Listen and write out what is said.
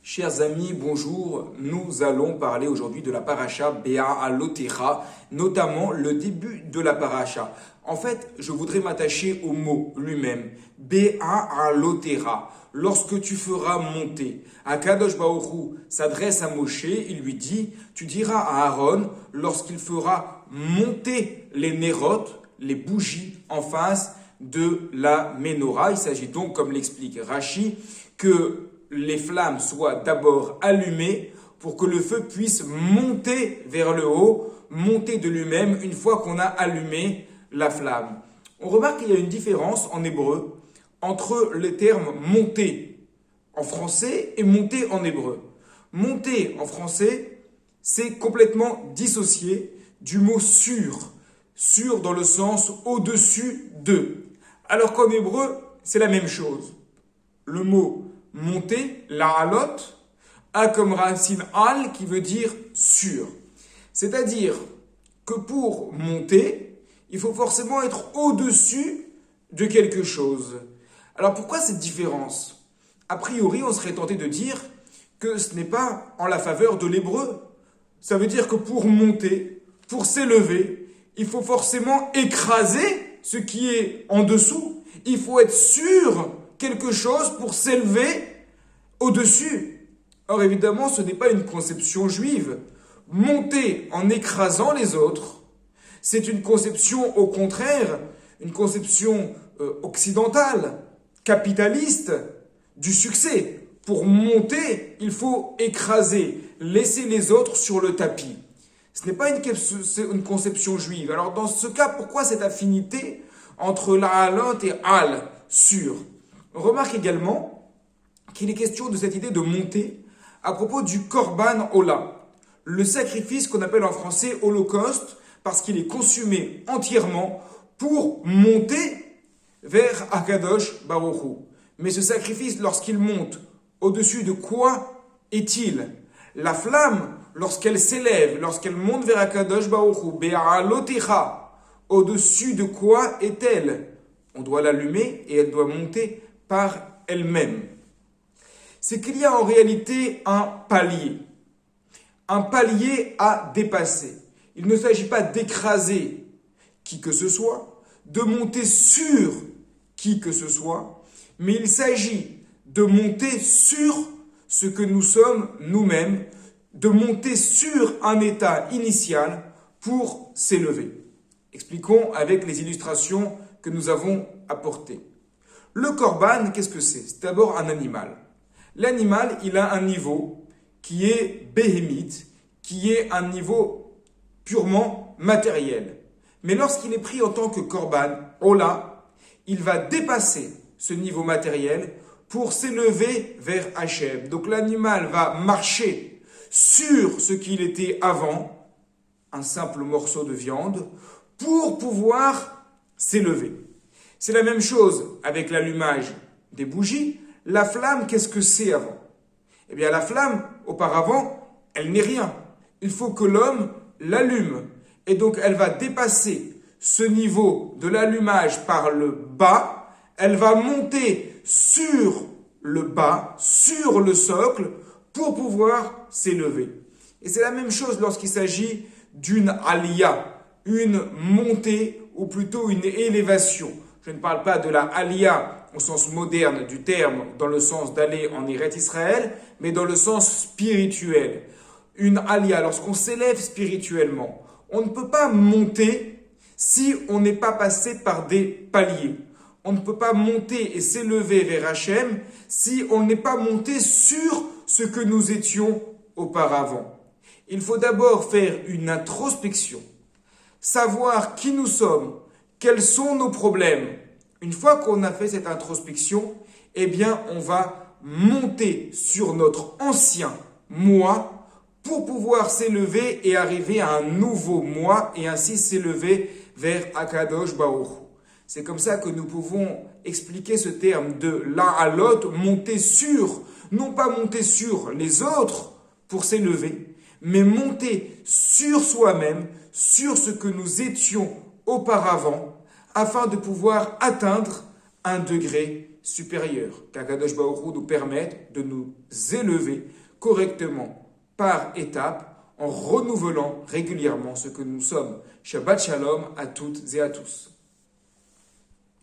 Chers amis, bonjour. Nous allons parler aujourd'hui de la paracha Be'alotera, notamment le début de la paracha. En fait, je voudrais m'attacher au mot lui-même, Be'alotera. Lorsque tu feras monter, Akadosh Baruch Hu s'adresse à Moshe, il lui dit, tu diras à Aaron, lorsqu'il fera monter les nérotes, les bougies en face de la menorah. Il s'agit donc, comme l'explique Rashi, que les flammes soient d'abord allumées pour que le feu puisse monter vers le haut, monter de lui-même une fois qu'on a allumé la flamme. On remarque qu'il y a une différence en hébreu entre les termes monter en français et monter en hébreu. Monter en français, c'est complètement dissocié du mot sur. Sur dans le sens au-dessus de. Alors qu'en hébreu, c'est la même chose. Le mot monter, la'alot, a comme racine al qui veut dire sur. C'est-à-dire que pour monter, il faut forcément être au-dessus de quelque chose. Alors pourquoi cette différence? A priori, on serait tenté de dire que ce n'est pas en la faveur de l'hébreu. Ça veut dire que pour monter, pour s'élever, il faut forcément écraser ce qui est en dessous. Il faut être sur quelque chose pour s'élever au-dessus. Or évidemment, ce n'est pas une conception juive. Monter en écrasant les autres, c'est une conception au contraire, une conception occidentale, capitaliste, du succès. Pour monter, il faut écraser, laisser les autres sur le tapis. Ce n'est pas une conception juive. Alors dans ce cas, pourquoi cette affinité entre la'alot et al, sur? On remarque également qu'il est question de cette idée de monter à propos du korban ola, le sacrifice qu'on appelle en français holocauste, parce qu'il est consumé entièrement pour monter vers Akadosh Baruch Hu. Mais ce sacrifice, lorsqu'il monte, au-dessus de quoi est-il? La flamme, lorsqu'elle s'élève, lorsqu'elle monte vers Akadosh Baruch Hu, Be'alotecha, au-dessus de quoi est-elle? On doit l'allumer et elle doit monter par elle-même. C'est qu'il y a en réalité un palier à dépasser. Il ne s'agit pas d'écraser qui que ce soit, de monter sur qui que ce soit, mais il s'agit de monter sur ce que nous sommes nous-mêmes, de monter sur un état initial pour s'élever. Expliquons avec les illustrations que nous avons apportées. Le korban, qu'est-ce que c'est? C'est d'abord un animal. L'animal, il a un niveau qui est béhémite, qui est un niveau purement matériel. Mais lorsqu'il est pris en tant que korban, ola, il va dépasser ce niveau matériel pour s'élever vers Hachem. Donc l'animal va marcher sur ce qu'il était avant, un simple morceau de viande, pour pouvoir s'élever. C'est la même chose avec l'allumage des bougies. La flamme, qu'est-ce que c'est avant? Eh bien, la flamme, auparavant, elle n'est rien. Il faut que l'homme l'allume. Et donc, elle va dépasser ce niveau de l'allumage par le bas. Elle va monter sur le bas, sur le socle, pour pouvoir s'élever. Et c'est la même chose lorsqu'il s'agit d'une aliyah, une montée ou plutôt une élévation. Je ne parle pas de la aliyah au sens moderne du terme, dans le sens d'aller en Eretz Israël, mais dans le sens spirituel. Une aliyah, lorsqu'on s'élève spirituellement, on ne peut pas monter si on n'est pas passé par des paliers. On ne peut pas monter et s'élever vers Hachem si on n'est pas monté sur ce que nous étions auparavant. Il faut d'abord faire une introspection, savoir qui nous sommes, quels sont nos problèmes. Une fois qu'on a fait cette introspection, eh bien, on va monter sur notre ancien moi pour pouvoir s'élever et arriver à un nouveau moi et ainsi s'élever vers Akadosh Baruch Hu. C'est comme ça que nous pouvons expliquer ce terme de la'alot, monter sur, non pas monter sur les autres pour s'élever, mais monter sur soi-même, sur ce que nous étions auparavant, afin de pouvoir atteindre un degré supérieur. Qu'Akadosh Baruch Hu nous permette de nous élever correctement par étapes en renouvelant régulièrement ce que nous sommes. Shabbat Shalom à toutes et à tous.